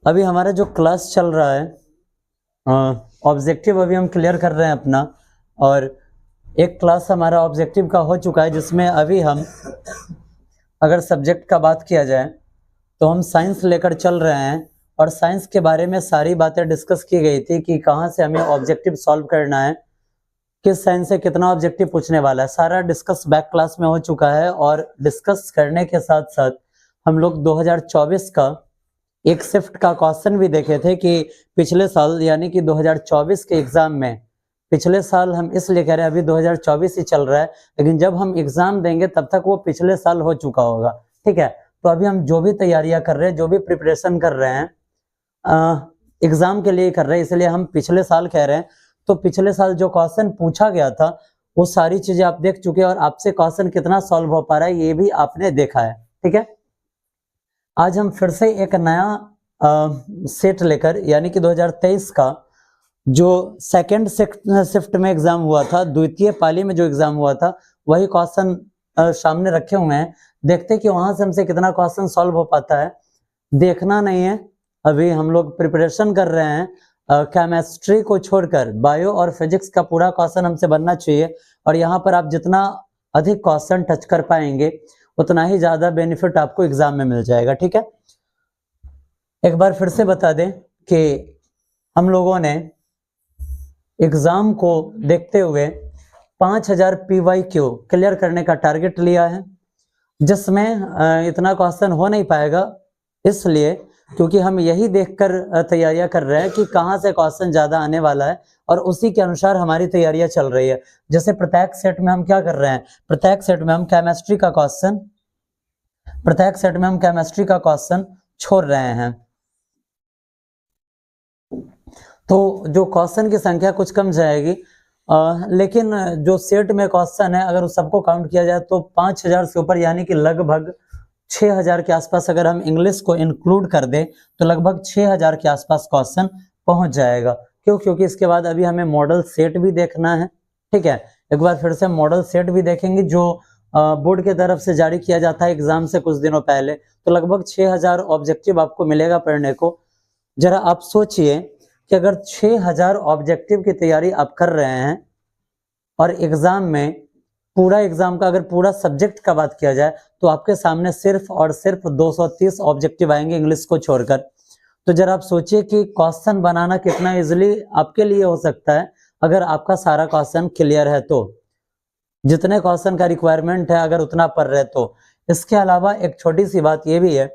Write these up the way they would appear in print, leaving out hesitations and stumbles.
अभी हमारा जो क्लास चल रहा है ऑब्जेक्टिव अभी हम क्लियर कर रहे हैं अपना, और एक क्लास हमारा ऑब्जेक्टिव का हो चुका है जिसमें अभी हम अगर सब्जेक्ट का बात किया जाए तो हम साइंस लेकर चल रहे हैं और साइंस के बारे में सारी बातें डिस्कस की गई थी कि कहाँ से हमें ऑब्जेक्टिव सॉल्व करना है, किस साइंस से कितना ऑब्जेक्टिव पूछने वाला है, सारा डिस्कस बैक क्लास में हो चुका है। और डिस्कस करने के साथ साथ हम लोग 2024 का एक शिफ्ट का क्वेश्चन भी देखे थे कि पिछले साल यानी कि 2024 के एग्जाम में, पिछले साल हम इसलिए कह रहे हैं अभी 2024 ही चल रहा है, लेकिन जब हम एग्जाम देंगे तब तक वो पिछले साल हो चुका होगा। ठीक है, तो अभी हम जो भी तैयारियां कर रहे हैं, जो भी प्रिपरेशन कर रहे हैं एग्जाम के लिए कर रहे हैं, इसलिए हम पिछले साल कह रहे हैं। तो पिछले साल जो क्वेश्चन पूछा गया था वो सारी चीजें आप देख चुके हैं और आपसे क्वेश्चन कितना सॉल्व हो पा रहा है ये भी आपने देखा है। ठीक है, आज हम फिर से एक नया सेट लेकर, यानी कि 2023 का जो सेकंड शिफ्ट में एग्जाम हुआ था, द्वितीय पाली में जो एग्जाम हुआ था, वही क्वेश्चन सामने रखे हुए हैं। देखते हैं कि वहां से हमसे कितना क्वेश्चन सॉल्व हो पाता है। देखना नहीं है, अभी हम लोग प्रिपरेशन कर रहे हैं। केमिस्ट्री को छोड़कर बायो और फिजिक्स का पूरा क्वेश्चन हमसे बनना चाहिए, और यहाँ पर आप जितना अधिक क्वेश्चन टच कर पाएंगे उतना ही ज्यादा बेनिफिट आपको एग्जाम में मिल जाएगा। ठीक है, एक बार फिर से बता दें कि हम लोगों ने एग्जाम को देखते हुए 5000 PYQ क्लियर करने का टारगेट लिया है, जिसमें इतना क्वेश्चन हो नहीं पाएगा, इसलिए क्योंकि हम यही देखकर तैयारियां कर रहे हैं कि कहाँ से क्वेश्चन ज्यादा आने वाला है, और उसी के अनुसार हमारी तैयारियां चल रही है। जैसे प्रत्येक सेट में हम क्या कर रहे हैं, प्रत्येक सेट में हम केमिस्ट्री का क्वेश्चन छोड़ रहे हैं। तो जो क्वेश्चन की संख्या कुछ कम जाएगी, लेकिन जो सेट में क्वेश्चन है अगर उस सबको काउंट किया जाए तो 5000 से ऊपर, यानी कि लगभग 6000 के आसपास, अगर हम इंग्लिश को इंक्लूड कर दें तो लगभग 6000 के आसपास क्वेश्चन पहुंच जाएगा। क्यों? क्योंकि इसके बाद अभी हमें मॉडल सेट भी देखना है। ठीक है, एक बार फिर से मॉडल सेट भी देखेंगे जो बोर्ड की तरफ से जारी किया जाता है एग्जाम से कुछ दिनों पहले। तो लगभग 6000 ऑब्जेक्टिव आपको मिलेगा पढ़ने को। जरा आप सोचिए कि अगर 6000 ऑब्जेक्टिव की तैयारी आप कर रहे हैं और एग्जाम में पूरा एग्जाम का अगर पूरा सब्जेक्ट का बात किया जाए तो आपके सामने सिर्फ और सिर्फ 230 ऑब्जेक्टिव आएंगे इंग्लिश को छोड़कर। तो जरा आप सोचिए कि क्वेश्चन बनाना कितना इजीली आपके लिए हो सकता है अगर आपका सारा क्वेश्चन क्लियर है, तो जितने क्वेश्चन का रिक्वायरमेंट है अगर उतना पढ़ रहे तो। इसके अलावा एक छोटी सी बात ये भी है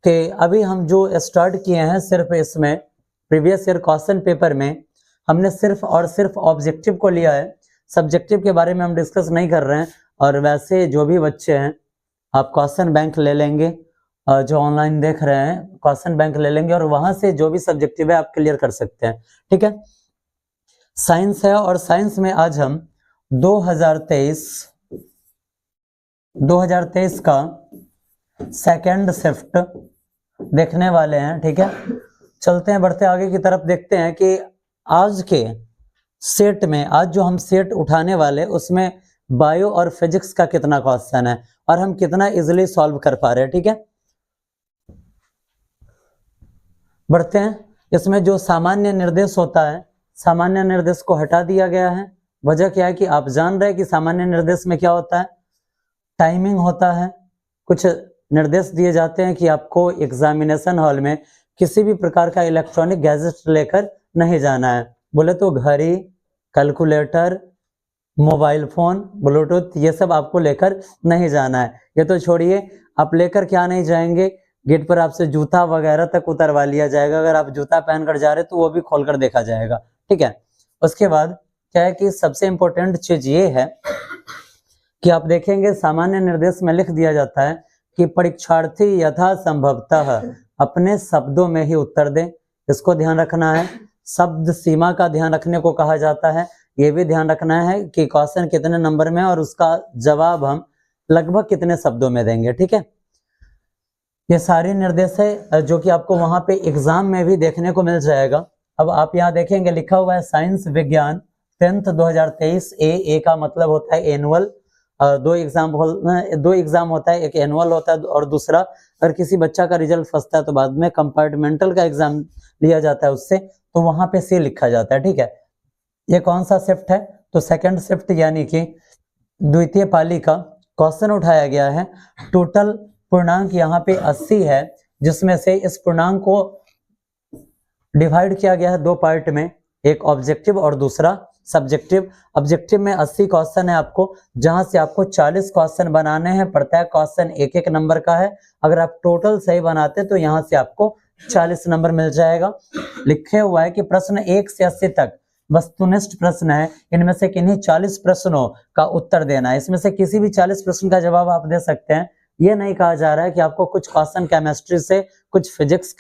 कि अभी हम जो स्टार्ट किए हैं, सिर्फ इसमें प्रीवियस ईयर क्वेश्चन पेपर में हमने सिर्फ और सिर्फ ऑब्जेक्टिव को लिया है, सब्जेक्टिव के बारे में हम डिस्कस नहीं कर रहे हैं। और वैसे जो भी बच्चे हैं आप क्वेश्चन बैंक ले लेंगे, जो ऑनलाइन देख रहे हैं क्वेश्चन बैंक ले लेंगे और वहां से जो भी सब्जेक्टिव है आप क्लियर कर सकते हैं। ठीक है, साइंस है और साइंस में आज हम 2023 का सेकंड शिफ्ट देखने वाले हैं। ठीक है, चलते हैं, बढ़ते आगे की तरफ, देखते हैं कि आज के सेट में, आज जो हम सेट उठाने वाले उसमें बायो और फिजिक्स का कितना क्वेश्चन है और हम कितना इजीली सॉल्व कर पा रहे हैं। ठीक है, बढ़ते हैं। इसमें जो सामान्य निर्देश होता है, सामान्य निर्देश को हटा दिया गया है। वजह क्या है कि आप जान रहे हैं कि सामान्य निर्देश में क्या होता है, टाइमिंग होता है। कुछ निर्देश दिए जाते हैं कि आपको एग्जामिनेशन हॉल में किसी भी प्रकार का इलेक्ट्रॉनिक गैजेट लेकर नहीं जाना है। बोले तो घड़ी, कैलकुलेटर, मोबाइल फोन, ब्लूटूथ, ये सब आपको लेकर नहीं जाना है। ये तो छोड़िए, आप लेकर क्या नहीं जाएंगे, गेट पर आपसे जूता वगैरह तक उतरवा लिया जाएगा। अगर आप जूता पहनकर जा रहे तो वो भी खोलकर देखा जाएगा। ठीक है, उसके बाद क्या है कि सबसे इंपॉर्टेंट चीज ये है कि आप देखेंगे सामान्य निर्देश में लिख दिया जाता है कि परीक्षार्थी यथासंभवतः अपने शब्दों में ही उत्तर दें। इसको ध्यान रखना है। शब्द सीमा का ध्यान रखने को कहा जाता है। ये भी ध्यान रखना है कि क्वेश्चन कितने नंबर में और उसका जवाब हम लगभग कितने शब्दों में देंगे। ठीक है, ये सारे निर्देश है जो कि आपको वहां पे एग्जाम में भी देखने को मिल जाएगा। अब आप यहाँ देखेंगे लिखा हुआ है साइंस विज्ञान 10th 2023 ए का मतलब होता है एनुअल, दो एग्जाम होता है, एक एनुअल होता है और दूसरा अगर किसी बच्चा का रिजल्ट फंसता है तो बाद में कंपार्टमेंटल का एग्जाम लिया जाता है उससे, तो वहां पे सी लिखा जाता है। ठीक है, ये कौन सा शिफ्ट है? तो सेकंड शिफ्ट यानी कि द्वितीय पाली का क्वेश्चन उठाया गया है। टोटल पूर्णांक यहाँ पे 80 है, जिसमें से इस पूर्णांक को डिवाइड किया गया है दो पार्ट में, एक ऑब्जेक्टिव और दूसरा सब्जेक्टिव। ऑब्जेक्टिव में 80 क्वेश्चन है आपको, जहां से आपको 40 क्वेश्चन बनाने हैं। प्रत्येक क्वेश्चन एक एक नंबर का है। अगर आप टोटल सही बनाते तो यहां से आपको 40 नंबर मिल जाएगा। लिखे हुआ है कि प्रश्न 1 से 80 तक वस्तुनिष्ठ प्रश्न है, इनमें से किन्हीं 40 प्रश्नों का उत्तर देना है। इसमें से किसी भी 40 प्रश्न का जवाब आप दे सकते हैं। ये नहीं कहा जा रहा है कि आपको कुछ क्वेश्चन केमिस्ट्री से, कुछ फिजिक्स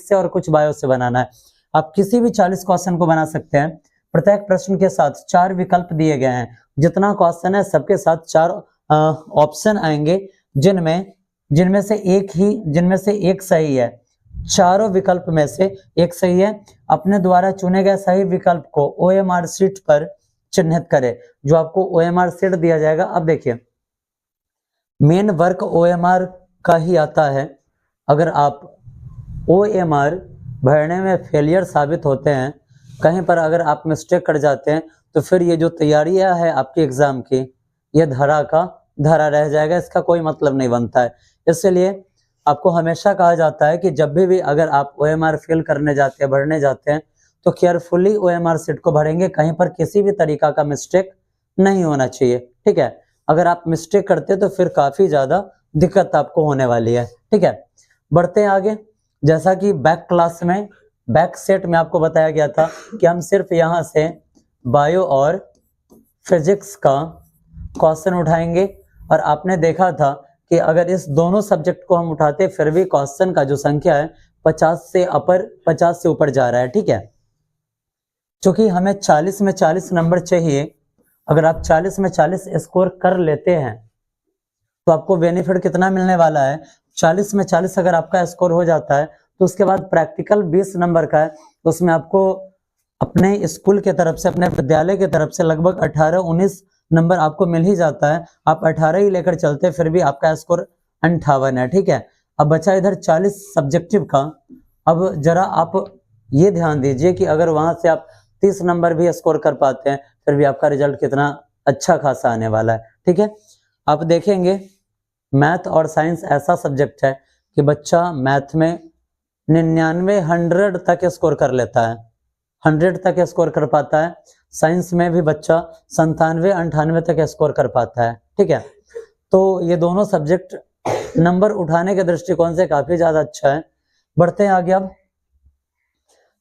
से और कुछ बायो से बनाना है। आप किसी भी 40 क्वेश्चन को बना सकते हैं। प्रत्येक प्रश्न के साथ 4 विकल्प दिए गए हैं। जितना क्वेश्चन है सबके साथ 4 ऑप्शन आएंगे, जिनमें से एक सही है। चारों विकल्प में से एक सही है। अपने द्वारा चुने गए सही विकल्प को OMR शीट पर चिन्हित करें, जो आपको OMR शीट दिया जाएगा। अब देखिए, मेन वर्क OMR का ही आता है। अगर आप OMR भरने में फेलियर साबित होते हैं, कहीं पर अगर आप मिस्टेक कर जाते हैं, तो फिर ये जो तैयारियां है आपके एग्जाम की, ये धरा रह जाएगा। इसका कोई मतलब नहीं बनता है। इसलिए आपको हमेशा कहा जाता है कि जब भी अगर आप OMR फिल करने जाते हैं, भरने जाते हैं, तो केयरफुली OMR शीट को भरेंगे। कहीं पर किसी भी तरीका का मिस्टेक नहीं होना चाहिए। ठीक है, अगर आप मिस्टेक करते हैं तो फिर काफी ज्यादा दिक्कत आपको होने वाली है। ठीक है, बढ़ते हैं आगे। जैसा कि बैक सेट में आपको बताया गया था कि हम सिर्फ यहाँ से बायो और फिजिक्स का क्वेश्चन उठाएंगे, और आपने देखा था कि अगर इस दोनों सब्जेक्ट को हम उठाते फिर भी क्वेश्चन का जो संख्या है 50 से ऊपर जा रहा है। ठीक है, क्योंकि हमें 40 में 40 नंबर चाहिए। अगर आप 40 में 40 स्कोर कर लेते हैं तो आपको बेनिफिट कितना मिलने वाला है? 40 में 40 अगर आपका स्कोर हो जाता है तो उसके बाद प्रैक्टिकल 20 नंबर का है, तो उसमें आपको अपने स्कूल के तरफ से, अपने विद्यालय की तरफ से लगभग 18-19 नंबर आपको मिल ही जाता है। आप 18 ही लेकर चलते फिर भी आपका स्कोर 58 है। ठीक है, अब बचा इधर 40 सब्जेक्टिव का। अब जरा आप ये ध्यान दीजिए कि अगर वहां से आप 30 नंबर भी स्कोर कर पाते हैं, फिर भी आपका रिजल्ट कितना अच्छा खासा आने वाला है। ठीक है, आप देखेंगे मैथ और साइंस ऐसा सब्जेक्ट है कि बच्चा मैथ में 99, 100 तक स्कोर कर लेता है, 100 तक स्कोर कर पाता है। साइंस में भी बच्चा 97, 98 तक स्कोर कर पाता है। ठीक है, तो ये दोनों सब्जेक्ट नंबर उठाने के दृष्टिकोण से काफी ज्यादा अच्छा है। बढ़ते हैं आगे। अब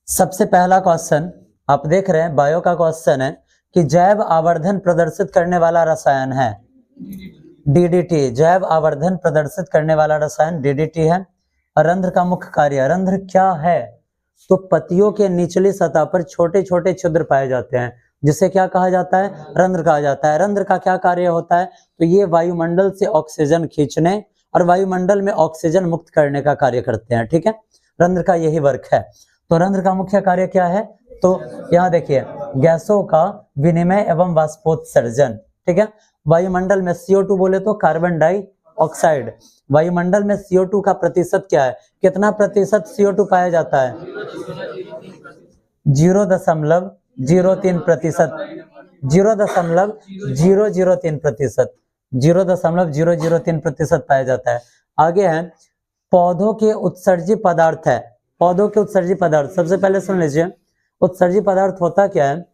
सबसे पहला क्वेश्चन आप देख रहे हैं, बायो का क्वेश्चन है कि जैव आवर्धन प्रदर्शित करने वाला रसायन है DDT। जैव आवर्धन प्रदर्शित करने वाला रसायन DDT है। रंध्र का मुख्य कार्य, रंध्र क्या है? तो पत्तियों के निचली सतह पर छोटे छोटे छिद्र पाए जाते हैं, जिसे क्या कहा जाता है? रंध्र कहा जाता है। रंध्र का क्या कार्य होता है? तो ये वायुमंडल से ऑक्सीजन खींचने और वायुमंडल में ऑक्सीजन मुक्त करने का कार्य करते हैं। ठीक है, रंध्र का यही वर्क है। तो रंध्र का मुख्य कार्य क्या है? तो यहाँ देखिए, गैसों का विनिमय एवं वाष्पोत्सर्जन। ठीक है, वायुमंडल में CO2 बोले तो कार्बन डाइऑक्साइड। वायुमंडल में CO2 का प्रतिशत क्या है? कितना प्रतिशत CO2 पाया जाता है? 0.003%, 0.003%, 0.003% पाया जाता है। आगे है पौधों के उत्सर्जी पदार्थ है। पौधों के उत्सर्जी पदार्थ, सबसे पहले सुन लीजिए, उत्सर्जी पदार्थ होता क्या है?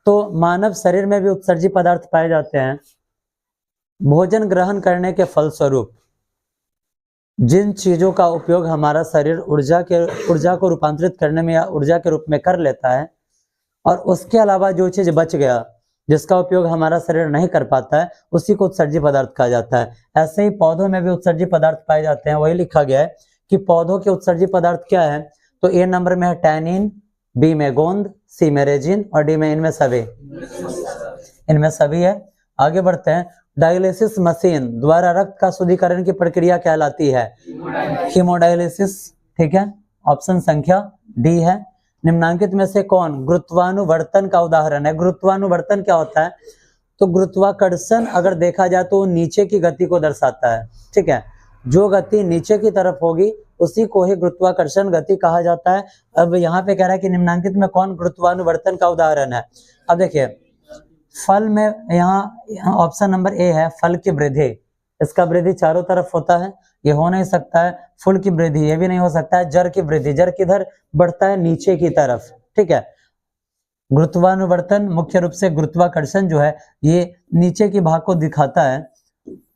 तो मानव शरीर में भी उत्सर्जी पदार्थ पाए जाते हैं। भोजन ग्रहण करने के फलस्वरूप जिन चीजों का उपयोग हमारा शरीर ऊर्जा को रूपांतरित करने में या ऊर्जा के रूप में कर लेता है, और उसके अलावा जो चीज बच गया जिसका उपयोग हमारा शरीर नहीं कर पाता है, उसी को उत्सर्जी पदार्थ कहा जाता है। ऐसे ही पौधों में भी उत्सर्जी पदार्थ पाए जाते हैं। वही लिखा गया है कि पौधों के उत्सर्जी पदार्थ क्या है? तो A नंबर में है टैनिन, B में गोंद, C में रेजिन और D में इनमें सभी है। आगे बढ़ते हैं। डायलिसिस मशीन द्वारा रक्त का शुद्धिकरण की प्रक्रिया कहलाती है हीमोडायलिसिस। ठीक है, ऑप्शन संख्या D है। निम्नांकित में से कौन गुरुत्वानुवर्तन का उदाहरण है? गुरुत्वानुवर्तन क्या होता है? तो गुरुत्वाकर्षण अगर देखा जाए तो नीचे की गति को दर्शाता है, ठीक है। जो गति नीचे की तरफ होगी उसी को ही गुरुत्वाकर्षण गति कहा जाता है। अब यहाँ पे कह रहा है कि निम्नांकित में कौन गुरुत्वानुवर्तन का उदाहरण है। अब देखिए फल में यहाँ ऑप्शन नंबर ए है फल की वृद्धि। इसका वृद्धि चारों तरफ होता है, ये हो नहीं सकता है। फूल की वृद्धि ये भी नहीं हो सकता है। जड़ की वृद्धि, जड़ किधर बढ़ता है, नीचे की तरफ, ठीक है। गुरुत्वानुवर्तन मुख्य रूप से गुरुत्वाकर्षण जो है ये नीचे की भाग को दिखाता है,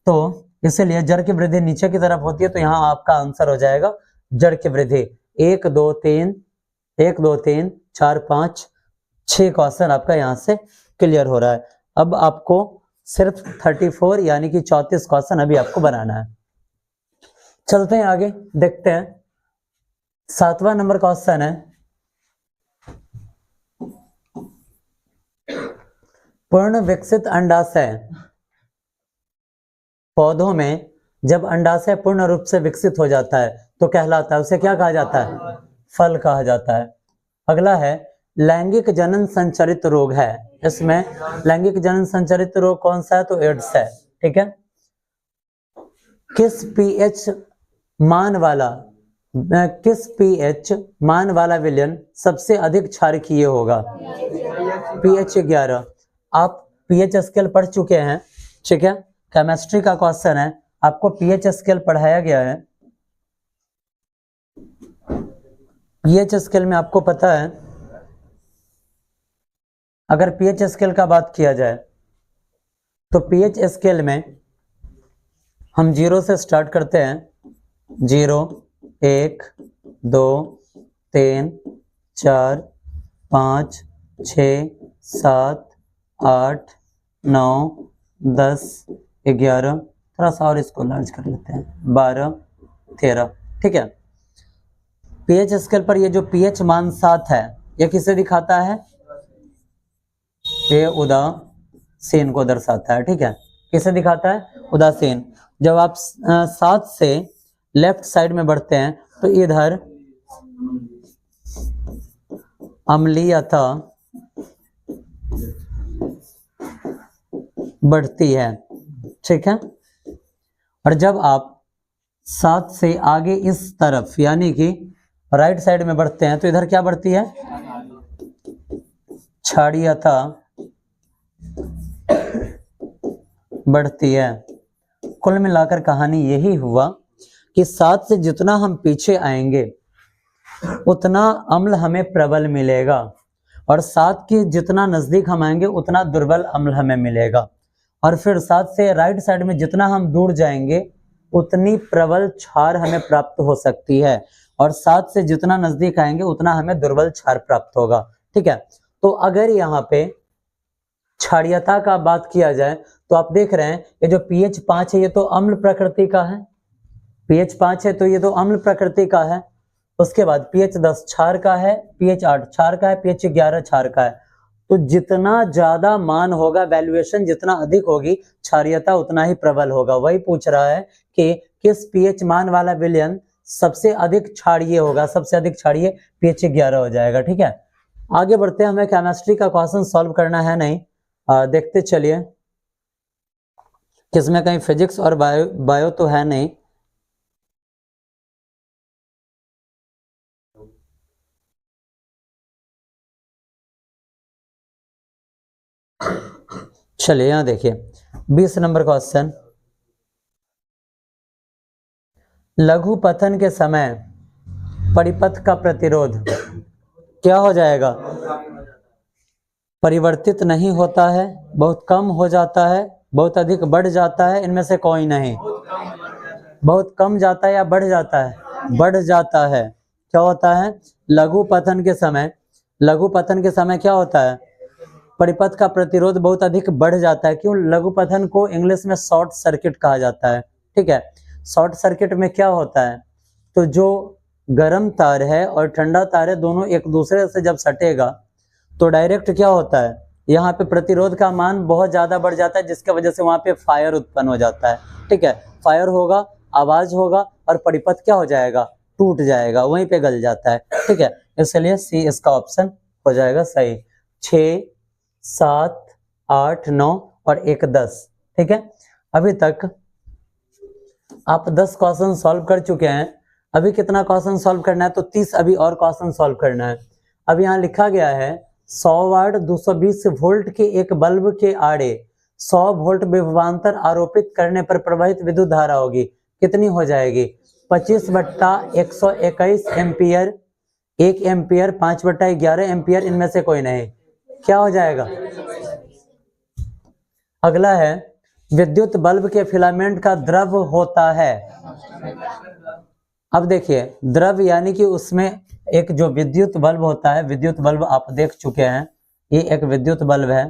तो इसलिए जड़ की वृद्धि नीचे की तरफ होती है। तो यहाँ आपका आंसर हो जाएगा जड़ की वृद्धि। 1 2 3 1 2 3 4 5 6 क्वेश्चन आपका यहाँ से क्लियर हो रहा है। अब आपको सिर्फ 34 यानी कि 34 क्वेश्चन अभी आपको बनाना है। चलते हैं आगे, देखते हैं। 7वां नंबर क्वेश्चन है, पूर्ण विकसित अंडाशय। पौधों में जब अंडाशय पूर्ण रूप से विकसित हो जाता है तो कहलाता है, उसे क्या कहा जाता है, फल कहा जाता है। अगला है लैंगिक जनन संचरित रोग है। इसमें लैंगिक जनन संचरित रोग कौन सा है, तो एड्स है, ठीक है। किस पीएच मान वाला विलयन सबसे अधिक क्षारकीय होगा, पीएच 11। आप पीएच स्केल पढ़ चुके हैं, ठीक है। केमिस्ट्री का क्वेश्चन है, आपको पीएच स्केल पढ़ाया गया है। पीएच स्केल में आपको पता है, अगर पीएच स्केल का बात किया जाए तो पीएच स्केल में हम 0 से स्टार्ट करते हैं। 0 1 2 3 4 5 6 7 8 9 10 11, थोड़ा सा और इसको लार्ज कर लेते हैं, 12 13, ठीक है। पीएच स्केल पर ये जो पीएच मान 7 है ये किसे दिखाता है, ये उदासीन को दर्शाता है, ठीक है। किसे दिखाता है, उदासीन। जब आप 7 से लेफ्ट साइड में बढ़ते हैं तो इधर अम्लीयता बढ़ती है, ठीक है। और जब आप 7 से आगे इस तरफ यानी कि राइट साइड में बढ़ते हैं तो इधर क्या बढ़ती है, क्षारीयता बढ़ती है। कुल मिलाकर कहानी यही हुआ कि 7 से जितना हम पीछे आएंगे उतना अम्ल हमें प्रबल मिलेगा, और 7 के जितना नजदीक हम आएंगे उतना दुर्बल अम्ल हमें मिलेगा। और फिर 7 से राइट साइड में जितना हम दूर जाएंगे उतनी प्रबल क्षार हमें प्राप्त हो सकती है, और 7 से जितना नजदीक आएंगे उतना हमें दुर्बल क्षार प्राप्त होगा, ठीक है। तो अगर यहाँ पे क्षारीयता का बात किया जाए तो आप देख रहे हैं ये जो pH 5 है ये तो अम्ल प्रकृति का है, pH 5 है तो ये तो अम्ल प्रकृति का है। उसके बाद pH 10 क्षार का है, pH 8 क्षार का है, pH 11 क्षार का है। तो जितना ज्यादा मान होगा, वैल्यूएशन जितना अधिक होगी, क्षारीयता उतना ही प्रबल होगा। वही पूछ रहा है कि किस pH मान वाला विलयन सबसे अधिक क्षारीय होगा, सबसे अधिक क्षारीय pH 11 हो जाएगा, ठीक है। आगे बढ़ते हैं, हमें केमिस्ट्री का क्वेश्चन सॉल्व करना है नहीं, देखते चलिए। किसमें कहीं फिजिक्स और बायो तो है नहीं। चलिए यहां देखिए 20 नंबर क्वेश्चन, लघु पतन के समय परिपथ का प्रतिरोध क्या हो जाएगा, परिवर्तित नहीं होता है, बहुत कम हो जाता है, बहुत अधिक बढ़ जाता है, इनमें से कोई नहीं। बहुत कम जाता है या बढ़ जाता है, बढ़ जाता है। क्या होता है, लघु पतन के समय क्या होता है, परिपथ का प्रतिरोध बहुत अधिक बढ़ जाता है। क्यों, लघु पतन को इंग्लिश में शॉर्ट सर्किट कहा जाता है, ठीक है। शॉर्ट सर्किट में क्या होता है, तो जो गर्म तार है और ठंडा तार है दोनों एक दूसरे से जब सटेगा तो डायरेक्ट क्या होता है, यहाँ पे प्रतिरोध का मान बहुत ज्यादा बढ़ जाता है, जिसके वजह से वहां पे फायर उत्पन्न हो जाता है, ठीक है। फायर होगा, आवाज होगा और परिपथ क्या हो जाएगा, टूट जाएगा, वहीं पे गल जाता है, ठीक है। इसलिए सी इसका ऑप्शन हो जाएगा सही। 6 7 8 9 और एक 10। ठीक है, अभी तक आप 10 क्वेश्चन सॉल्व कर चुके हैं। अभी कितना क्वेश्चन सॉल्व करना है? तो 30 अभी और क्वेश्चन सॉल्व करना है। अब यहाँ लिखा गया है 100 वाट 220 वोल्ट के एक बल्ब के आड़े 100 वोल्ट विभवांतर आरोपित करने पर प्रवाहित विद्युत धारा होगी, कितनी हो जाएगी? 25/121 एम्पियर, 1 एम्पियर, 5/11 एम्पियर, इनमें से कोई नहीं। क्या हो जाएगा? अगला है विद्युत बल्ब के फिलामेंट का द्रव होता है। अब देखिए, द्रव यानी कि उसमें एक जो विद्युत बल्ब होता है, विद्युत बल्ब आप देख चुके हैं, ये एक विद्युत बल्ब है।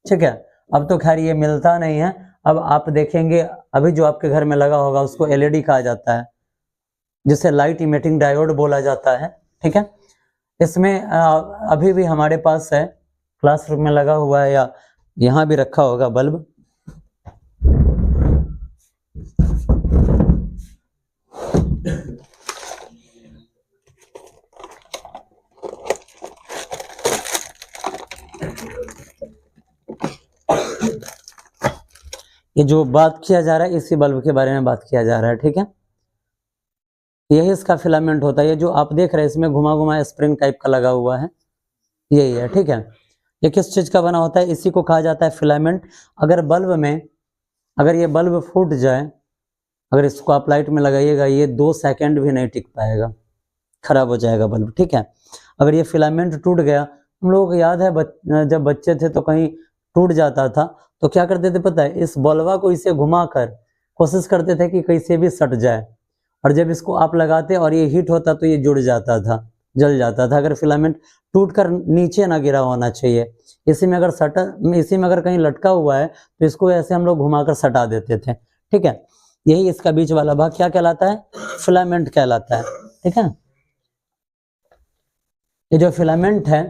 ठीक है, अब तो खैर ये मिलता नहीं है। अब आप देखेंगे अभी जो आपके घर में लगा होगा उसको एलईडी कहा जाता है, जिसे लाइट इमिटिंग डायोड बोला जाता है। ठीक है, इसमें अभी भी हमारे पास है, क्लासरूम में लगा हुआ है या यहाँ भी रखा होगा बल्ब। ये जो बात किया जा रहा है इसी बल्ब के बारे में बात किया जा रहा है। ठीक है, यही इसका फिलामेंट होता है। ये जो आप देख रहे हैं इसमें घुमा घुमा स्प्रिंग टाइप का लगा हुआ है, यही है। ठीक है, ये किस चीज का बना होता है? इसी को कहा जाता है फिलामेंट। अगर बल्ब में, अगर ये बल्ब फूट जाए, अगर इसको आप लाइट में लगाइएगा, ये 2 सेकंड भी नहीं टिक पाएगा, खराब हो जाएगा बल्ब। ठीक है, अगर ये फिलामेंट टूट गया, हम लोगों को याद है जब बच्चे थे तो कहीं टूट जाता था तो क्या करते थे पता है? इस बल्बा को इसे घुमाकर कोशिश करते थे कि कैसे भी सट जाए, और जब इसको आप लगाते और ये हीट होता तो ये जुड़ जाता था, जल जाता था। अगर फिलामेंट टूटकर नीचे ना गिरा होना चाहिए, इसी में अगर कहीं लटका हुआ है तो इसको ऐसे हम लोग घुमाकर सटा देते थे। ठीक है, यही इसका बीच वाला भाग क्या कहलाता है? फिलामेंट कहलाता है। ठीक है, ये जो फिलामेंट है,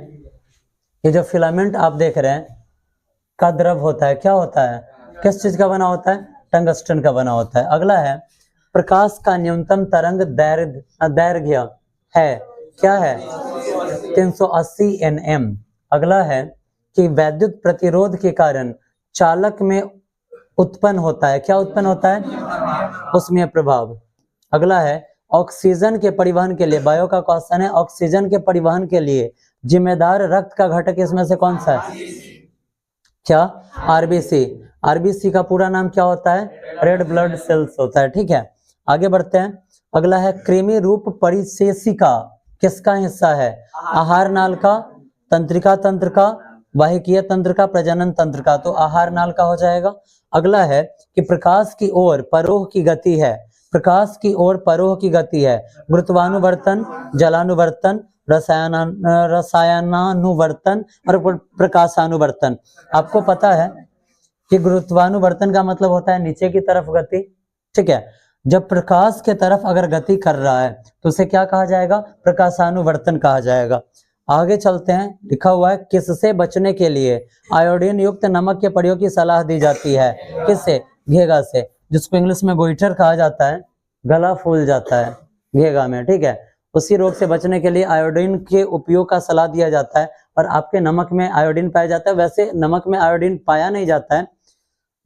ये जो फिलामेंट आप देख रहे हैं का द्रव होता है, क्या होता है? किस चीज का बना होता है? टंगस्टन का बना होता है। अगला है प्रकाश का न्यूनतम तरंग दैर्घ्य है, क्या है? 380 nm। अगला है कि वैद्युत प्रतिरोध के कारण चालक में उत्पन्न होता है, क्या उत्पन्न होता है? उसमें प्रभाव। अगला है ऑक्सीजन के परिवहन के लिए, बायो का क्वेश्चन है, ऑक्सीजन के परिवहन के लिए जिम्मेदार रक्त का घटक इसमें से कौन सा है? क्या? आरबीसी। आरबीसी का पूरा नाम क्या होता है? रेड ब्लड सेल्स होता है। ठीक है, आगे बढ़ते हैं। अगला है कृमि रूप परिशेषिका किसका हिस्सा है? आहार नाल का, तंत्रिका तंत्र का, वाहिकीय तंत्र का, प्रजनन तंत्र का। तो आहार नाल का हो जाएगा। अगला है कि प्रकाश की ओर परोह की गति है, प्रकाश की ओर परोह की गति है गुरुत्वानुवर्तन, जलानुवर्तन, रसायनानुवर्तन और प्रकाशानुवर्तन। आपको पता है कि गुरुत्वानुवर्तन का मतलब होता है नीचे की तरफ गति। ठीक है, जब प्रकाश के तरफ अगर गति कर रहा है तो उसे क्या कहा जाएगा? प्रकाशानुवर्तन कहा जाएगा। आगे चलते हैं, लिखा हुआ है किससे बचने के लिए आयोडीन युक्त नमक के प्रयोग की सलाह दी जाती है? किससे? घेगा से, जिसको इंग्लिश में गोइटर कहा जाता है। गला फूल जाता है घेगा में। ठीक है, उसी रोग से बचने के लिए आयोडीन के उपयोग का सलाह दिया जाता है। और आपके नमक में आयोडीन पाया जाता है। वैसे नमक में आयोडीन पाया नहीं जाता है,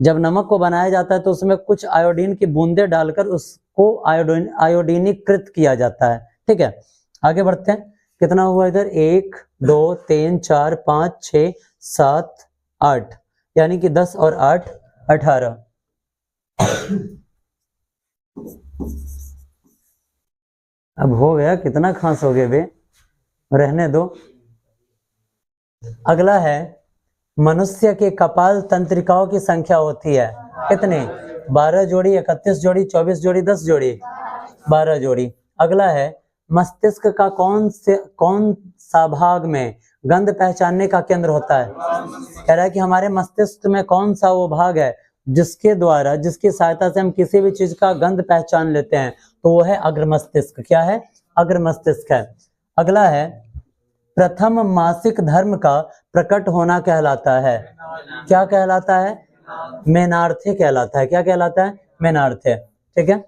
जब नमक को बनाया जाता है तो उसमें कुछ आयोडीन की बूंदे डालकर उसको आयोडीनीकृत किया जाता है। ठीक है, आगे बढ़ते हैं। कितना हुआ इधर? 1 2 3 4 5 6 7 8, यानी कि 10 और 8 18। अब हो गया, कितना खांसोगे बे, रहने दो। अगला है मनुष्य के कपाल तंत्रिकाओं की संख्या होती है कितने? 12 जोड़ी, 31 जोड़ी, 24 जोड़ी, 10 जोड़ी, 12 जोड़ी। अगला है मस्तिष्क का कौन सा भाग में गंध पहचानने का केंद्र होता है? कह रहा है कि हमारे मस्तिष्क में कौन सा वो भाग है जिसके द्वारा, जिसकी सहायता से हम किसी भी चीज का गंध पहचान लेते हैं? तो वो है अग्र मस्तिष्क। क्या है? अग्र मस्तिष्क है। अगला है प्रथम मासिक धर्म का प्रकट होना कहलाता है, क्या कहलाता है? मेनार्थे कहलाता है। क्या कहलाता है? मेनार्थे। ठीक है,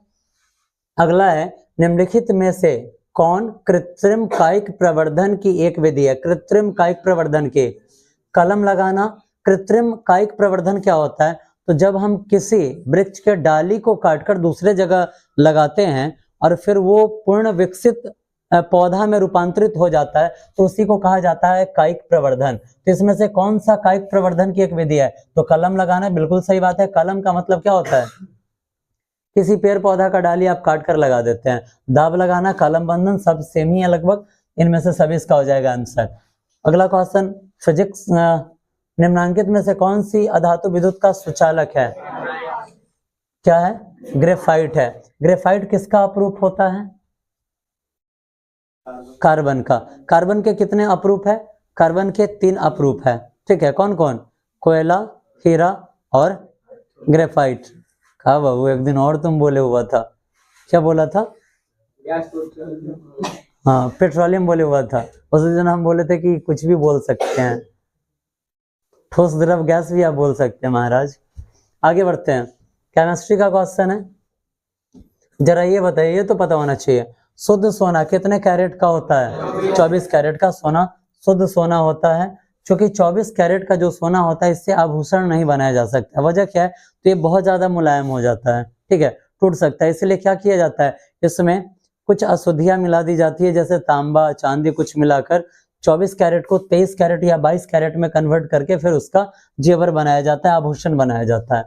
अगला है निम्नलिखित में से कौन कृत्रिम कायिक प्रवर्धन की एक विधि है? कृत्रिम कायिक प्रवर्धन की कलम लगाना, कृत्रिम कायिक प्रवर्धन क्या होता है? तो जब हम किसी वृक्ष के डाली को काटकर दूसरे जगह लगाते हैं और फिर वो पूर्ण विकसित पौधा में रूपांतरित हो जाता है तो उसी को कहा जाता है कायिक प्रवर्धन। तो इसमें से कौन सा कायिक प्रवर्धन की एक विधि है? तो कलम लगाना, बिल्कुल सही बात है। कलम का मतलब क्या होता है? किसी पेड़ पौधा का डाली आप काट कर लगा देते हैं। दाब लगाना, कलम बंधन, सब सेम ही है लगभग, इनमें से सभी इसका हो जाएगा आंसर। अगला क्वेश्चन फिजिक्स, निम्नांकित में से कौन सी अधातु विद्युत का सुचालक है? क्या है? ग्रेफाइट है। ग्रेफाइट किसका अपरूप होता है? कार्बन का। कार्बन के कितने अपरूप है? कार्बन के 3 अपरूप है। ठीक है, कौन कौन? कोयला, हीरा और ग्रेफाइट। कहा बाबू, एक दिन और तुम बोले हुआ था, क्या बोला था? हाँ, पेट्रोलियम बोले हुआ था। उस दिन हम बोले थे कि कुछ भी बोल सकते हैं, ठोस द्रव गैस भी आप बोल सकते हैं महाराज। आगे बढ़ते हैं, केमिस्ट्री का क्वेश्चन है। जरा ये बताइए, ये तो पता होना चाहिए, शुद्ध सोना कितने कैरेट का होता है? 24 कैरेट का सोना शुद्ध सोना होता है। क्योंकि 24 कैरेट का जो सोना होता है इससे आभूषण नहीं बनाया जा सकता। वजह क्या है? तो ये बहुत ज्यादा मुलायम हो जाता है, ठीक है, टूट सकता है। इसलिए क्या किया जाता है, इसमें कुछ अशुद्धियां मिला दी जाती है, जैसे तांबा, चांदी, कुछ मिलाकर 24 कैरेट को 23 कैरेट या 22 कैरेट में कन्वर्ट करके फिर उसका जेवर बनाया जाता है, आभूषण बनाया जाता है।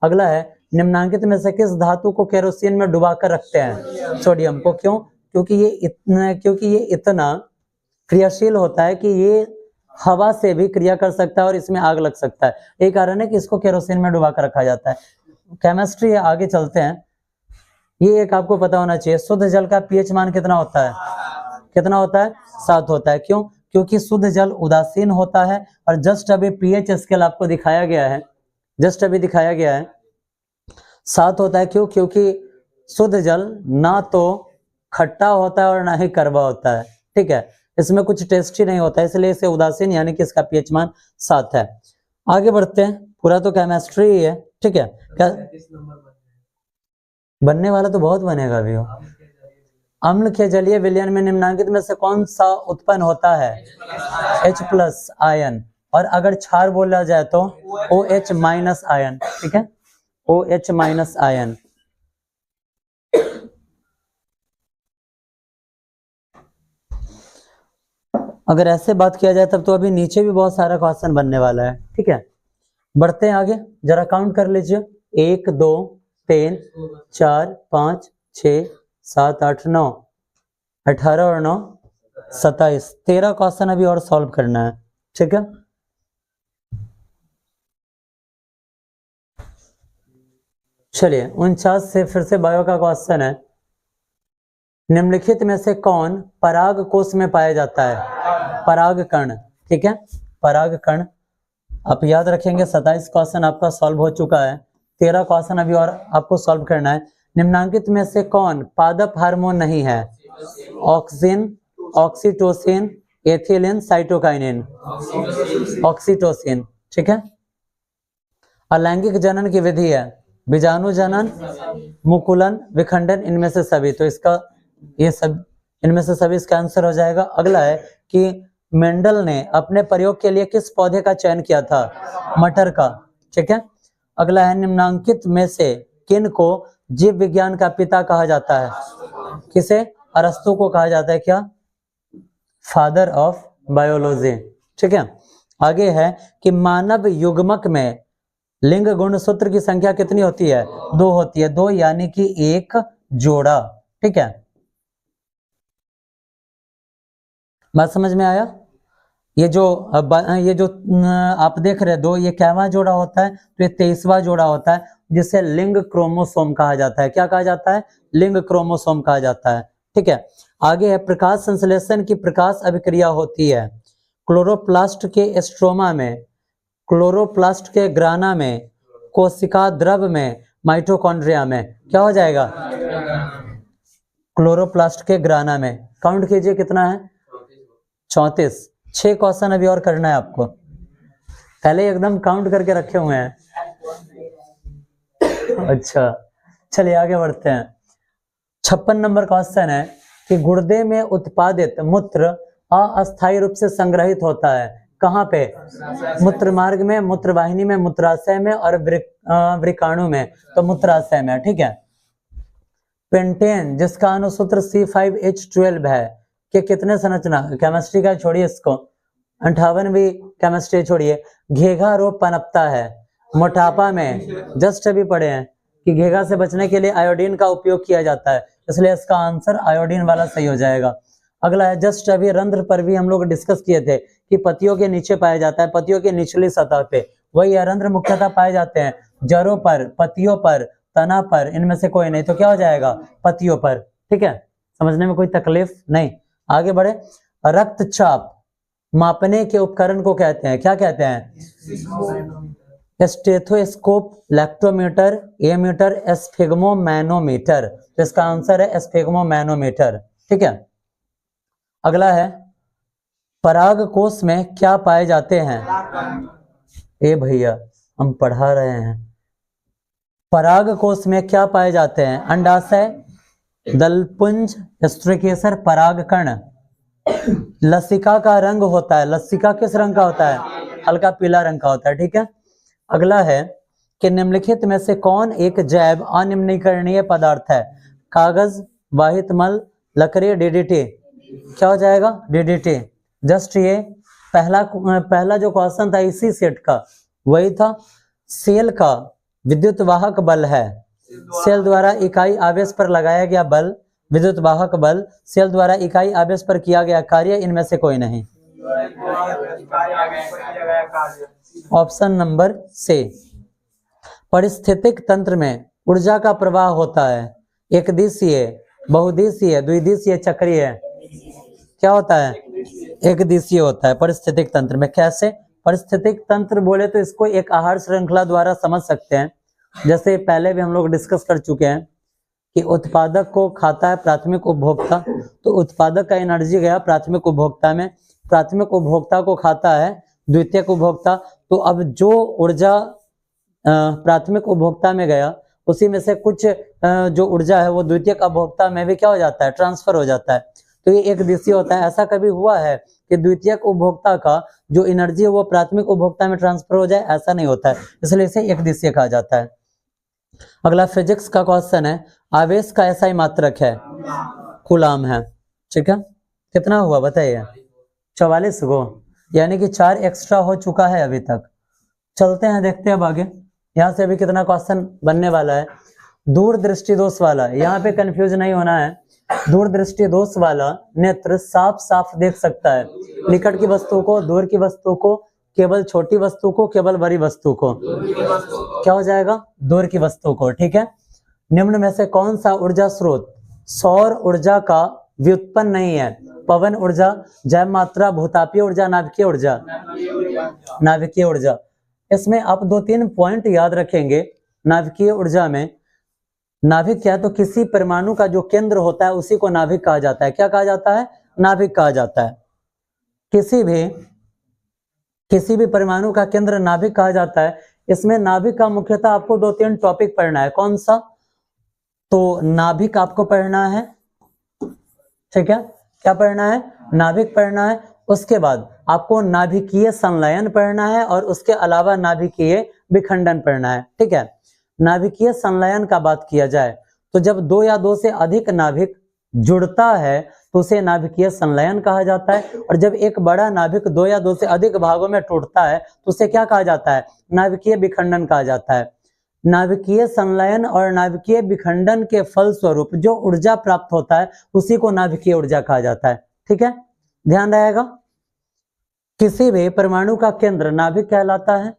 अगला है, निम्नांकित में से किस धातु को केरोसिन में डुबाकर रखते हैं? सोडियम को। क्यों? क्योंकि ये इतना क्रियाशील होता है कि ये हवा से भी क्रिया कर सकता है और इसमें आग लग सकता है। यही कारण है कि इसको केरोसिन में डुबा कर रखा जाता है। केमिस्ट्री है, आगे चलते हैं। ये एक आपको पता होना चाहिए, शुद्ध जल का पीएच मान कितना होता है? कितना होता है? 7 होता है। क्यों? क्योंकि शुद्ध जल उदासीन होता है। और जस्ट अभी पीएच स्केल आपको दिखाया गया है, जस्ट अभी दिखाया गया है, 7 होता है। क्यों? क्योंकि शुद्ध जल ना तो खट्टा होता है और ना ही कड़वा होता है, ठीक है, इसमें कुछ टेस्ट ही नहीं होता है, इसलिए इसे उदासीन यानी कि इसका पीएच मान 7 है। आगे बढ़ते हैं, पूरा तो केमिस्ट्री ही है, ठीक है। क्या बनने वाला? तो बहुत बनेगा अभी। अम्ल के जलीय विलयन में निम्नांकित में से कौन सा उत्पन्न होता है? H+ ion. और अगर क्षार बोला जाए तो OH- आयन, ठीक है, OH- आयन। अगर ऐसे बात किया जाए तब तो अभी नीचे भी बहुत सारा क्वेश्चन बनने वाला है, ठीक है। बढ़ते हैं आगे, जरा काउंट कर लीजिए, 1 2 3 4 5 6 7 8 9, 18 और 9 27, 13 क्वेश्चन अभी और सॉल्व करना है, ठीक है। चलिए 49 से फिर से बायो का क्वेश्चन है। निम्नलिखित में से कौन पराग कोश में पाया जाता है? पराग कण, ठीक है, पराग कण। आप याद रखेंगे 27 क्वेश्चन आपका सॉल्व हो चुका है, 13 क्वेश्चन अभी और आपको सॉल्व करना है। निम्नांकित में से कौन पादप हार्मोन नहीं है? Auxin, oxytocin, ethylene, cytokinin. Oxytocin, ठीक है। अलैंगिक जनन की विधि है बीजाणु जनन, मुकुलन, विखंडन, इनमें से सभी। तो इसका ये सब इनमें से सभी इसका आंसर हो जाएगा। अगला है कि मेंडल ने अपने प्रयोग के लिए किस पौधे का चयन किया था? मटर का, ठीक है। अगला है, निम्नांकित में से किन को जीव विज्ञान का पिता कहा जाता है? किसे? अरस्तु को कहा जाता है क्या? फादर ऑफ बायोलॉजी, ठीक है। आगे है कि मानव युग्मक में लिंग गुणसूत्र की संख्या कितनी होती है? 2 होती है, 2 यानी कि 1 जोड़ा, ठीक है। बात समझ में आया? ये जो आप देख रहे 2, ये कैवा जोड़ा होता है? तो ये 23वां जोड़ा होता है, जिसे लिंग क्रोमोसोम कहा जाता है। क्या कहा जाता है? लिंग क्रोमोसोम कहा जाता है, ठीक है। आगे है, प्रकाश संश्लेषण की प्रकाश अभिक्रिया होती है क्लोरोप्लास्ट के स्ट्रोमा में, क्लोरोप्लास्ट के ग्राना में, कोशिका द्रव में, माइटोकॉन्ड्रिया में। क्या हो जाएगा? क्लोरोप्लास्ट के ग्राना में। काउंट कीजिए कितना है? 34। 6 क्वेश्चन अभी और करना है आपको, पहले एकदम काउंट करके रखे हुए हैं। अच्छा चलिए आगे बढ़ते हैं। 56 नंबर क्वेश्चन है कि गुर्दे में उत्पादित मूत्र अस्थायी रूप से संग्रहित होता है। कहाँ पे? मूत्र मार्ग में, मूत्रवाहिनी में, मूत्राशय में और वृकाणु में, तो मूत्राशय में, ठीक है। पेंटेन जिसका अनुसूत्र C5H12 है कि कितने संरचना, केमिस्ट्री का छोड़िए इसको, 58वीं केमिस्ट्री छोड़िए। घेघा रोग पनपता है मोटापा में, जस्ट अभी पढ़े हैं कि घेघा से बचने के लिए आयोडीन का उपयोग किया जाता है, इसलिए इसका आंसर आयोडीन वाला सही हो जाएगा। अगला है, जस्ट अभी रंध्र पर भी हम लोग डिस्कस किए थे कि पतियों के नीचे पाया जाता है, पतियों के निचली सतह पे, वही रंध्र मुख्यतः पाए जाते हैं जड़ों पर, पतियों पर, तना पर, इनमें से कोई नहीं, तो क्या हो जाएगा? पतियों पर, ठीक है। समझने में कोई तकलीफ नहीं, आगे बढ़े। रक्तचाप मापने के उपकरण को कहते हैं, क्या कहते हैं? स्टेथोस्कोप, लैक्टोमीटर, एमीटर, एस्फिग्मोमैनोमीटर, तो इसका आंसर है एस्फिग्मोमैनोमीटर, ठीक है। अगला है, पराग कोश में क्या पाए जाते हैं? ए भैया हम पढ़ा रहे हैं। पराग कोश में क्या पाए जाते हैं? अंडाशय, दलपुंज, स्त्रीकेसर, परागकण। लसिका का रंग होता है, लसिका किस रंग का होता है? हल्का पीला रंग का होता है, ठीक है। अगला है कि निम्नलिखित में से कौन एक जैव अनिम्नीकरणीय पदार्थ है? कागज, वाहित मल, लकड़ी, डीडीटी, क्या हो जाएगा? डीडीटी। जस्ट ये पहला जो क्वेश्चन था इसी सेट का वही था। सेल का विद्युत वाहक बल है, सेल द्वारा इकाई आवेश पर लगाया गया बल, विद्युत वाहक बल, सेल द्वारा इकाई आवेश पर किया गया कार्य, इनमें से कोई नहीं। ऑप्शन नंबर से। पारिस्थितिक तंत्र में ऊर्जा का प्रवाह होता है एक दिशीय, बहुदिशीय, द्विदिशीय, चक्रीय, क्या होता है? एक दिशीय होता है पारिस्थितिक तंत्र में। कैसे? पारिस्थितिक तंत्र बोले तो इसको एक आहार श्रृंखला द्वारा समझ सकते हैं, जैसे पहले भी हम लोग डिस्कस कर चुके हैं कि उत्पादक को खाता है प्राथमिक उपभोक्ता, तो उत्पादक का एनर्जी गया प्राथमिक उपभोक्ता में, प्राथमिक उपभोक्ता को खाता है द्वितीयक उपभोक्ता, तो अब जो ऊर्जा प्राथमिक उपभोक्ता में गया उसी में से कुछ जो ऊर्जा है वो द्वितीयक उपभोक्ता में भी क्या हो जाता है? ट्रांसफर हो जाता है, तो ये एक दिशीय होता है। ऐसा कभी हुआ है कि द्वितीयक उपभोक्ता का जो एनर्जी है वो प्राथमिक उपभोक्ता में ट्रांसफर हो जाए? ऐसा नहीं होता है, इसलिए इसे एक दिशीय कहा जाता है। अगला फिजिक्स का क्वेश्चन है, आवेश का SI मात्रक है, कूलाम है, ठीक है। कितना हुआ बताइए? 44 गो, यानी कि 4 एक्स्ट्रा हो चुका है अभी तक। चलते हैं, देखते हैं अब आगे, यहाँ से अभी कितना क्वेश्चन बनने वाला है। दूरदृष्टि दोष वाला, यहाँ पे कंफ्यूज नहीं होना है। दूरदृष्टि दोष वाला नेत्र साफ साफ देख सकता है निकट की वस्तु को, दूर की वस्तु को, केवल छोटी वस्तु को, केवल बड़ी वस्तु को, क्या हो जाएगा? दूर की वस्तु को, ठीक है। निम्न में से कौन सा ऊर्जा स्रोत सौर ऊर्जा का व्युत्पन्न नहीं है? पवन ऊर्जा, जैव मात्रा, भूतापीय ऊर्जा, नाभिकीय ऊर्जा, नाभिकीय ऊर्जा। इसमें आप 2-3 पॉइंट याद रखेंगे। नाभिकीय ऊर्जा में नाभिक क्या है? तो किसी परमाणु का जो केंद्र होता है उसी को नाभिक कहा जाता है। क्या कहा जाता है? नाभिक कहा जाता है। किसी भी परमाणु का केंद्र नाभिक कहा जाता है। इसमें नाभिक का मुख्यतः आपको 2-3 टॉपिक पढ़ना है। कौन सा? तो नाभिक आपको पढ़ना है, ठीक है। क्या पढ़ना है? नाभिक पढ़ना है। उसके बाद आपको नाभिकीय संलयन पढ़ना है और उसके अलावा नाभिकीय विखंडन पढ़ना है, ठीक है। नाभिकीय संलयन का बात किया जाए तो जब 2 या 2 से अधिक नाभिक जुड़ता है तो उसे नाभिकीय संलयन कहा जाता है, और जब एक बड़ा नाभिक 2 या 2 से अधिक भागों में टूटता है तो उसे क्या कहा जाता है? नाभिकीय विखंडन कहा जाता है। नाभिकीय संलयन और नाभिकीय विखंडन के फलस्वरूप जो ऊर्जा प्राप्त होता है उसी को नाभिकीय ऊर्जा कहा जाता है, ठीक है, ध्यान रहेगा। किसी भी परमाणु का केंद्र नाभिक कहलाता है।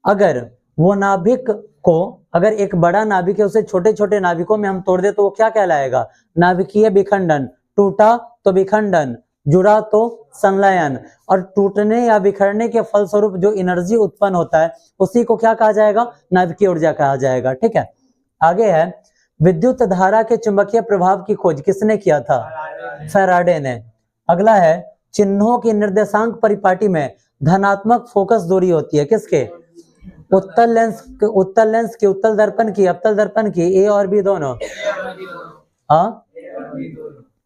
अगर वो नाभिक को, अगर एक बड़ा नाभिक है उसे छोटे छोटे नाभिकों में हम तोड़ दे तो वो क्या कहलाएगा? नाभिकीय विखंडन। टूटा तो विखंडन, जुड़ा तो संलयन, और टूटने या बिखरने के फलस्वरूप जो एनर्जी उत्पन्न होता है उसी को क्या कहा जाएगा? नाभिकीय ऊर्जा कहा जाएगा, ठीक है। आगे है, विद्युत धारा के चुंबकीय प्रभाव की खोज किसने किया था? फैराडे ने। अगला है, चिन्हों की निर्देशांक परिपाटी में धनात्मक फोकस दूरी होती है किसके? उत्तल लेंस की, उत्तल दर्पण की, अवतल दर्पण की, ए और बी दोनों,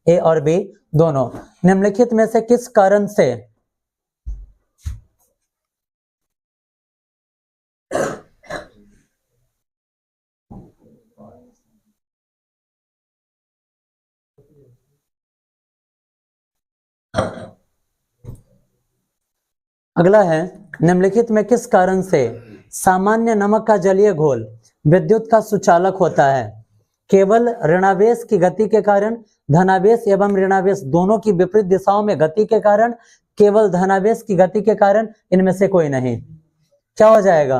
ए और बी दोनों। निम्नलिखित में से किस कारण से अगला है, निम्नलिखित में किस कारण से सामान्य नमक का जलीय घोल विद्युत का सुचालक होता है? केवल ऋणावेश की गति के कारण, धनावेश एवं ऋणावेश दोनों की विपरीत दिशाओं में गति के कारण, केवल धनावेश की गति के कारण, इनमें से कोई नहीं। क्या हो जाएगा?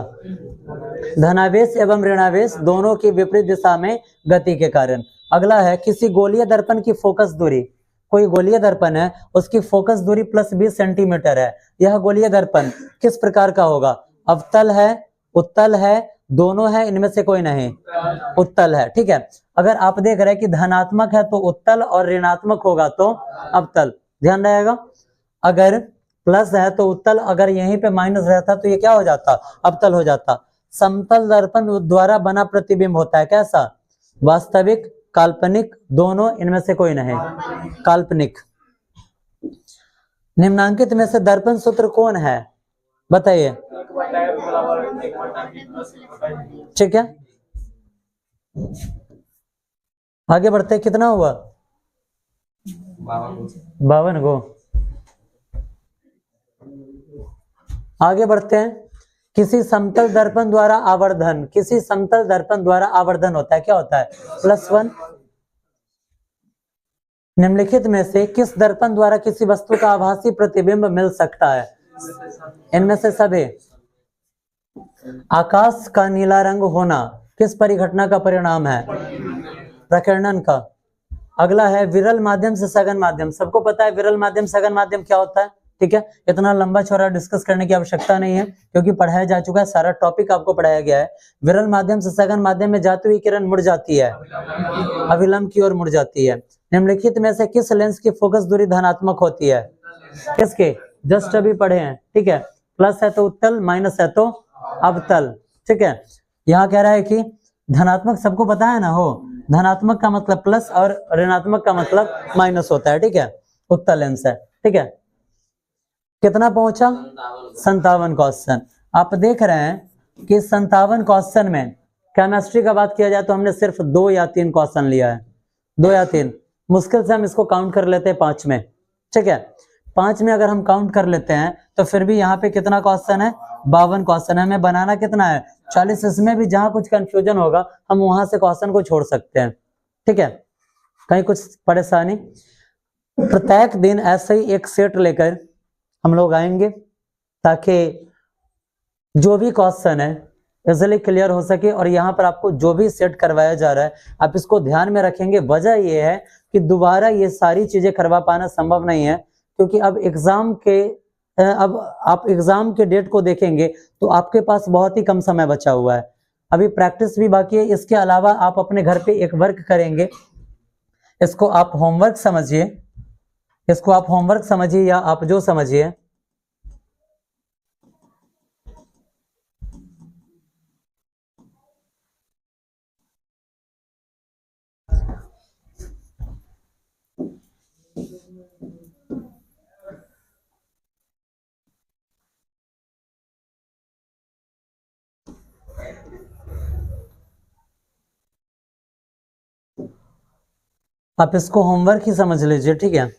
धनावेश एवं ऋणावेश दोनों की विपरीत दिशा में गति के कारण। अगला है, किसी गोलीय दर्पण की फोकस दूरी, कोई गोलीय दर्पण है, उसकी फोकस दूरी +20 सेंटीमीटर है। यह गोलीय दर्पण किस प्रकार का होगा? अवतल है, उत्तल है, दोनों है, इनमें से कोई नहीं? उत्तल है। ठीक है, अगर आप देख रहे हैं कि धनात्मक है तो उत्तल और ऋणात्मक होगा तो अवतल, ध्यान रहेगा। अगर प्लस है तो उत्तल, अगर यहीं पे माइनस रहता तो ये क्या हो जाता? अवतल हो जाता। समतल दर्पण द्वारा बना प्रतिबिंब होता है कैसा? वास्तविक, काल्पनिक, दोनों, इनमें से कोई नहीं? काल्पनिक। निम्नांकित में से दर्पण सूत्र कौन है? बताइए। ठीक है, आगे बढ़ते, कितना हुआ? 52 को। आगे बढ़ते हैं, किसी समतल दर्पण द्वारा आवर्धन, किसी समतल दर्पण द्वारा आवर्धन होता है, क्या होता है? +1। निम्नलिखित में से किस दर्पण द्वारा किसी वस्तु का आभासी प्रतिबिंब मिल सकता है? इनमें से सभी। आकाश का नीला रंग होना किस परिघटना का परिणाम है? प्रकीर्णन का। अगला है, विरल माध्यम से सघन माध्यम, सबको पता है विरल माध्यम सघन माध्यम क्या होता है। ठीक है, इतना लंबा चौड़ा डिस्कस करने की आवश्यकता नहीं है क्योंकि पढ़ाया जा चुका है, सारा टॉपिक आपको पढ़ाया गया है। विरल माध्यम से सघन माध्यम में जाती हुई किरण मुड़ जाती है, अविलंब की ओर मुड़ जाती है। निम्नलिखित में से किस लेंस की फोकस दूरी धनात्मक होती है? किसके? जस्ट अभी पढ़े हैं। ठीक है, प्लस है तो उत्तल, माइनस है तो अवतल। ठीक है, यहाँ कह रहा है कि धनात्मक, सबको पता है ना हो, धनात्मक का मतलब प्लस और ऋणात्मक का मतलब माइनस होता है। ठीक है, उत्तल लेंस है। ठीक है, कितना पहुंचा? 57 क्वेश्चन। आप देख रहे हैं कि 57 क्वेश्चन में केमिस्ट्री का बात किया जाए तो हमने सिर्फ 2 या 3 क्वेश्चन लिया है, 2 या 3, मुश्किल से हम इसको काउंट कर लेते हैं 5 में। ठीक है, 5 में अगर हम काउंट कर लेते हैं तो फिर भी यहाँ पे कितना क्वेश्चन है? 52 क्वेश्चन है। हमें बनाना कितना है? 40। इसमें भी जहां कुछ कंफ्यूजन होगा हम वहां से क्वेश्चन को छोड़ सकते हैं। ठीक है, कहीं कुछ परेशानी? प्रत्येक दिन ऐसे ही एक सेट लेकर हम लोग आएंगे ताकि जो भी क्वेश्चन है इजिली क्लियर हो सके। और यहाँ पर आपको जो भी सेट करवाया जा रहा है आप इसको ध्यान में रखेंगे। वजह यह है कि दोबारा ये सारी चीजें करवा पाना संभव नहीं है क्योंकि अब आप एग्जाम के डेट को देखेंगे तो आपके पास बहुत ही कम समय बचा हुआ है, अभी प्रैक्टिस भी बाकी है। इसके अलावा आप अपने घर पे एक वर्क करेंगे, इसको आप होमवर्क समझिए, इसको आप होमवर्क समझिए या आप जो समझिए। आप इसको होमवर्क ही समझ लीजिए। ठीक है,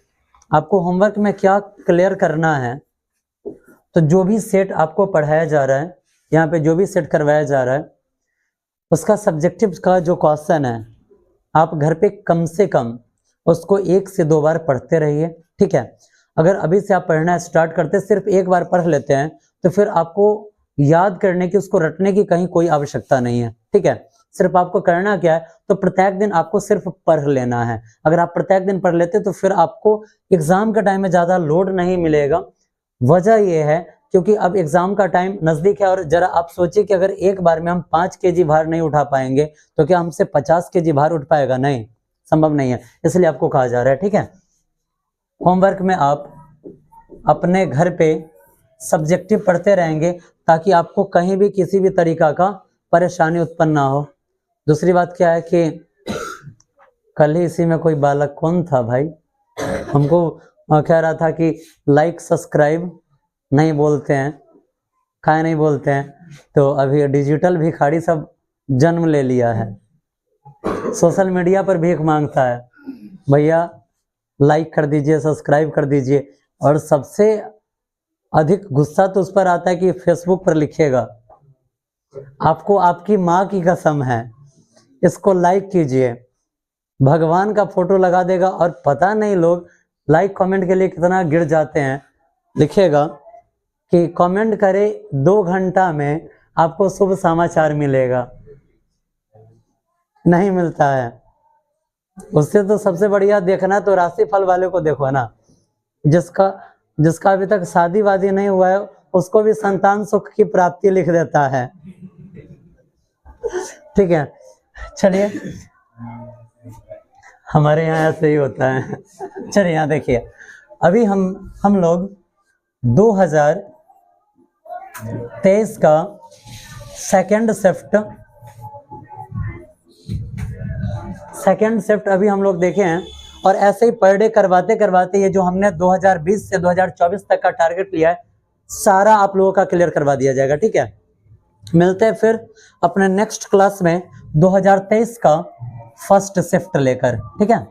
आपको होमवर्क में क्या क्लियर करना है, तो जो भी सेट आपको पढ़ाया जा रहा है, यहाँ पे जो भी सेट करवाया जा रहा है, उसका सब्जेक्टिव का जो क्वेश्चन है आप घर पे कम से कम उसको 1 से 2 बार पढ़ते रहिए। ठीक है, अगर अभी से आप पढ़ना स्टार्ट करते सिर्फ एक बार पढ़ लेते हैं तो फिर आपको याद करने की, उसको रटने की कहीं कोई आवश्यकता नहीं है। ठीक है, सिर्फ आपको करना क्या है, तो प्रत्येक दिन आपको सिर्फ पढ़ लेना है। अगर आप प्रत्येक दिन पढ़ लेते तो फिर आपको एग्जाम के टाइम में ज्यादा लोड नहीं मिलेगा। वजह यह है क्योंकि अब एग्जाम का टाइम नजदीक है और जरा आप सोचिए कि अगर एक बार में हम 5 केजी भार नहीं उठा पाएंगे तो क्या हमसे 50 केजी भार उठ पाएगा? नहीं, संभव नहीं है। इसलिए आपको कहा जा रहा है। ठीक है, होमवर्क में आप अपने घर पे सब्जेक्टिव पढ़ते रहेंगे ताकि आपको कहीं भी किसी भी तरीका का परेशानी उत्पन्न ना हो। दूसरी बात क्या है कि कल ही इसी में कोई बालक कौन था भाई, हमको कह रहा था कि लाइक सब्सक्राइब नहीं बोलते हैं, काहे नहीं बोलते हैं? तो अभी डिजिटल भिखारी सब जन्म ले लिया है, सोशल मीडिया पर भीख मांगता है। भैया लाइक कर दीजिए, सब्सक्राइब कर दीजिए। और सबसे अधिक गुस्सा तो उस पर आता है कि फेसबुक पर लिखेगा, आपको आपकी माँ की कसम है इसको लाइक कीजिए, भगवान का फोटो लगा देगा और पता नहीं लोग लाइक कमेंट के लिए कितना गिर जाते हैं। लिखेगा कि कमेंट करे 2 घंटा में आपको शुभ समाचार मिलेगा, नहीं मिलता है। उससे तो सबसे बढ़िया देखना तो राशिफल वाले को देखो ना, जिसका अभी तक शादी वादी नहीं हुआ है उसको भी संतान सुख की प्राप्ति लिख देता है। ठीक है, चलिए हमारे यहाँ ऐसे ही होता है। चलिए यहाँ देखिए, अभी हम लोग 2023 का सेकंड शिफ्ट अभी हम लोग देखे हैं, और ऐसे ही पर डे करवाते करवाते ये जो हमने 2020 से 2024 तक का टारगेट लिया है सारा आप लोगों का क्लियर करवा दिया जाएगा। ठीक है, मिलते हैं फिर अपने नेक्स्ट क्लास में 2023 का फर्स्ट शिफ्ट लेकर। ठीक है।